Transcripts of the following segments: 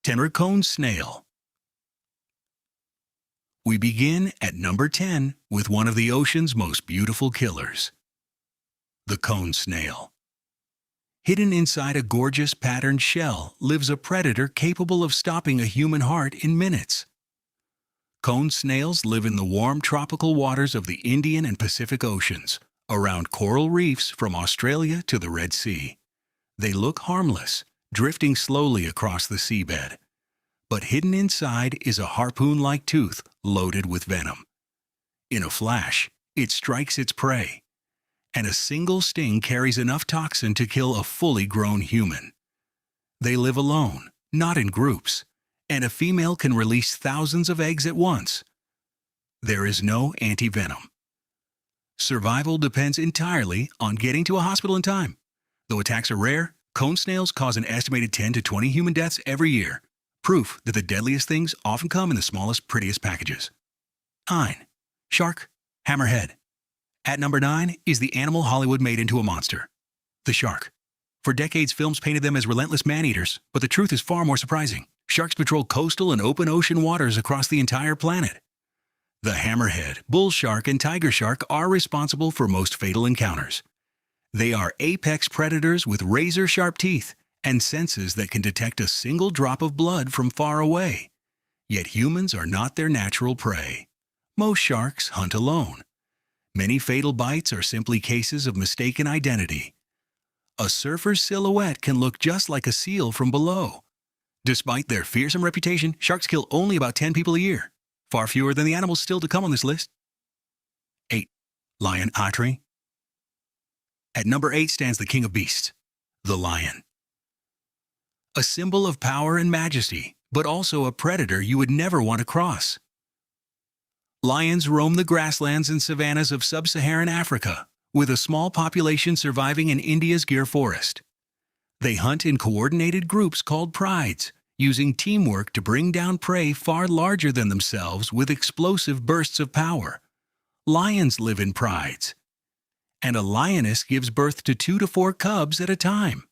Cone Snail. We begin at number 10 with one of the ocean's most beautiful killers, the cone snail. Hidden inside a gorgeous patterned shell lives a predator capable of stopping a human heart in minutes. Cone snails live in the warm tropical waters of the Indian and Pacific Oceans, around coral reefs from Australia to the Red Sea. They look harmless, drifting slowly across the seabed. But hidden inside is a harpoon-like tooth loaded with venom. In a flash, it strikes its prey, and a single sting carries enough toxin to kill a fully grown human. They live alone, not in groups, and a female can release thousands of eggs at once. There is no anti-venom. Survival depends entirely on getting to a hospital in time. Though attacks are rare, cone snails cause an estimated 10 to 20 human deaths every year. Proof that the deadliest things often come in the smallest, prettiest packages. 9. Shark, Hammerhead. At number 9 is the animal Hollywood made into a monster, the shark. For decades, films painted them as relentless man-eaters, but the truth is far more surprising. Sharks patrol coastal and open ocean waters across the entire planet. The hammerhead, bull shark, and tiger shark are responsible for most fatal encounters. They are apex predators with razor-sharp teeth and senses that can detect a single drop of blood from far away. Yet humans are not their natural prey. Most sharks hunt alone. Many fatal bites are simply cases of mistaken identity. A surfer's silhouette can look just like a seal from below. Despite their fearsome reputation, sharks kill only about 10 people a year, far fewer than the animals still to come on this list. 8. Lion artery. At number 8 stands the king of beasts, the lion. A symbol of power and majesty, but also a predator you would never want to cross. Lions roam the grasslands and savannas of sub-Saharan Africa, with a small population surviving in India's Gir forest. They hunt in coordinated groups called prides, using teamwork to bring down prey far larger than themselves with explosive bursts of power. Lions live in prides, and a lioness gives birth to 2 to 4 cubs at a time.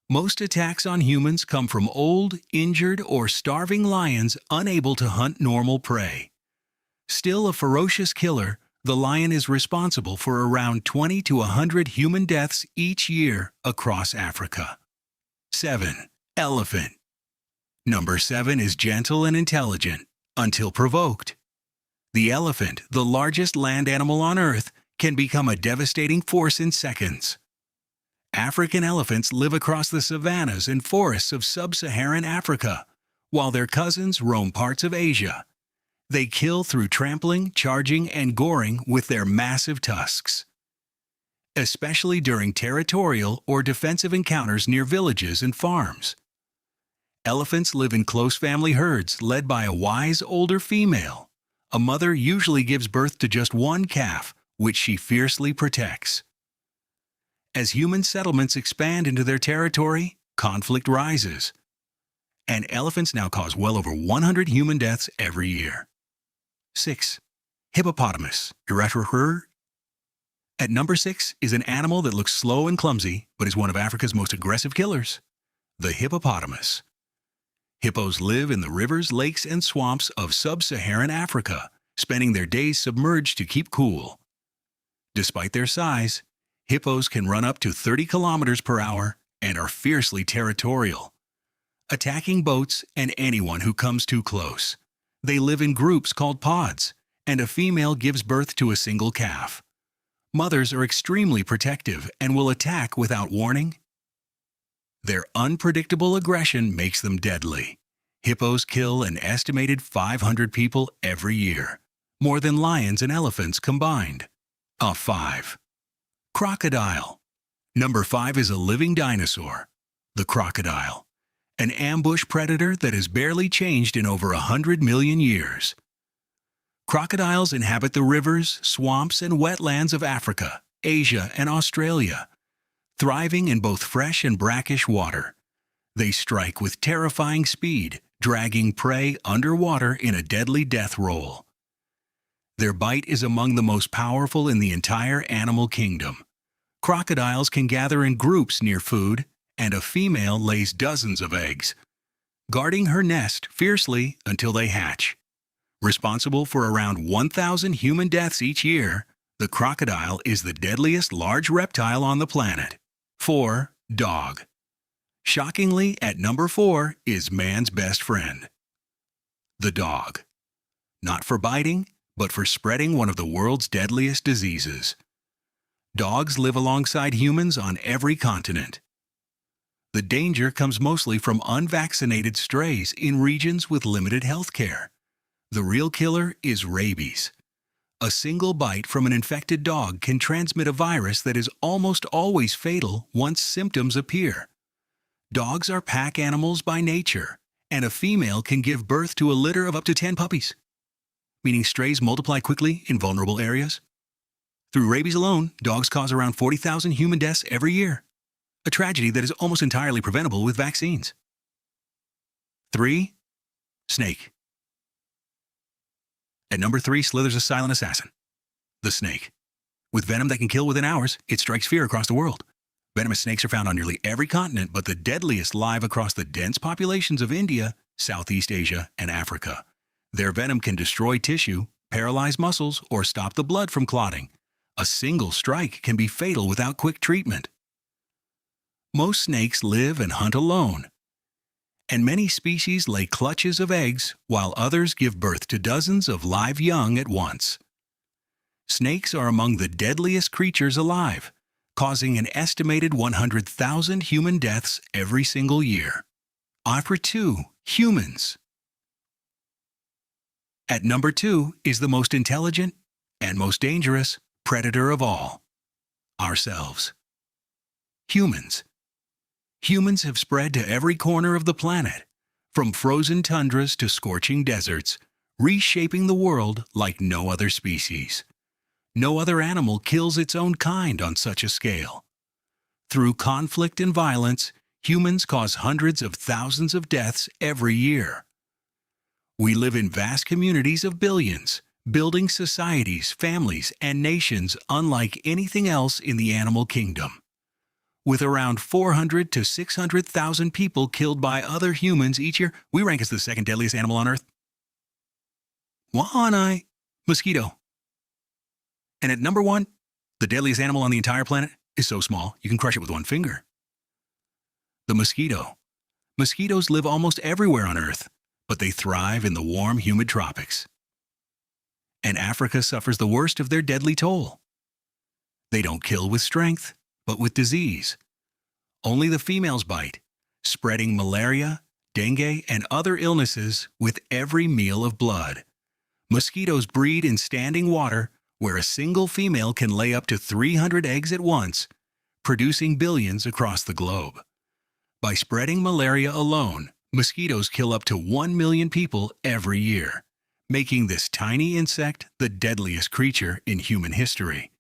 Most attacks on humans come from old, injured, or starving lions unable to hunt normal prey. Still a ferocious killer, the lion is responsible for around 20 to 100 human deaths each year across Africa. 7. Elephant. Number 7 is gentle and intelligent, until provoked. The elephant, the largest land animal on Earth, can become a devastating force in seconds. African elephants live across the savannas and forests of sub-Saharan Africa, while their cousins roam parts of Asia. They kill through trampling, charging, and goring with their massive tusks. Especially during territorial or defensive encounters near villages and farms. Elephants live in close family herds led by a wise older female. A mother usually gives birth to just one calf, which she fiercely protects. As human settlements expand into their territory, conflict rises. And elephants now cause well over 100 human deaths every year. 6. Hippopotamus. At number 6 is an animal that looks slow and clumsy, but is one of Africa's most aggressive killers, the hippopotamus. Hippos live in the rivers, lakes, and swamps of sub-Saharan Africa, spending their days submerged to keep cool. Despite their size, hippos can run up to 30 kilometers per hour and are fiercely territorial, attacking boats and anyone who comes too close. They live in groups called pods, and a female gives birth to a single calf. Mothers are extremely protective and will attack without warning. Their unpredictable aggression makes them deadly. Hippos kill an estimated 500 people every year, more than lions and elephants combined. 5. Crocodile. Number 5 is a living dinosaur, the crocodile, an ambush predator that has barely changed in over 100 million years. Crocodiles inhabit the rivers, swamps, and wetlands of Africa, Asia, and Australia, thriving in both fresh and brackish water. They strike with terrifying speed, dragging prey underwater in a deadly death roll. Their bite is among the most powerful in the entire animal kingdom. Crocodiles can gather in groups near food, and a female lays dozens of eggs. guarding her nest fiercely until they hatch. Responsible for around 1,000 human deaths each year, the crocodile is the deadliest large reptile on the planet. 4. Dog. Shockingly, at number 4 is man's best friend. The dog. Not for biting, but for spreading one of the world's deadliest diseases. Dogs live alongside humans on every continent. The danger comes mostly from unvaccinated strays in regions with limited health care. The real killer is rabies. A single bite from an infected dog can transmit a virus that is almost always fatal once symptoms appear. Dogs are pack animals by nature, and a female can give birth to a litter of up to 10 puppies, meaning strays multiply quickly in vulnerable areas. Through rabies alone, dogs cause around 40,000 human deaths every year, a tragedy that is almost entirely preventable with vaccines. 3. Snake. At number 3 slithers a silent assassin, the snake. With venom that can kill within hours, it strikes fear across the world. Venomous snakes are found on nearly every continent, but the deadliest live across the dense populations of India, Southeast Asia, and Africa. Their venom can destroy tissue, paralyze muscles, or stop the blood from clotting. A single strike can be fatal without quick treatment. Most snakes live and hunt alone, and many species lay clutches of eggs while others give birth to dozens of live young at once. Snakes are among the deadliest creatures alive, causing an estimated 100,000 human deaths every single year. Opera 2. Humans. At number 2 is the most intelligent and most dangerous predator of all, ourselves. Humans. Humans have spread to every corner of the planet, from frozen tundras to scorching deserts, reshaping the world like no other species. No other animal kills its own kind on such a scale. Through conflict and violence, humans cause hundreds of thousands of deaths every year. We live in vast communities of billions, building societies, families, and nations unlike anything else in the animal kingdom. With around 400 to 600,000 people killed by other humans each year, we rank as the second deadliest animal on Earth. One-eye mosquito. And at number 1, the deadliest animal on the entire planet is so small you can crush it with one finger. The mosquito. Mosquitoes live almost everywhere on Earth, but they thrive in the warm, humid tropics. And Africa suffers the worst of their deadly toll. They don't kill with strength, but with disease. Only the females bite, spreading malaria, dengue, and other illnesses with every meal of blood. Mosquitoes breed in standing water, where a single female can lay up to 300 eggs at once, producing billions across the globe. By spreading malaria alone, mosquitoes kill up to 1 million people every year, making this tiny insect the deadliest creature in human history.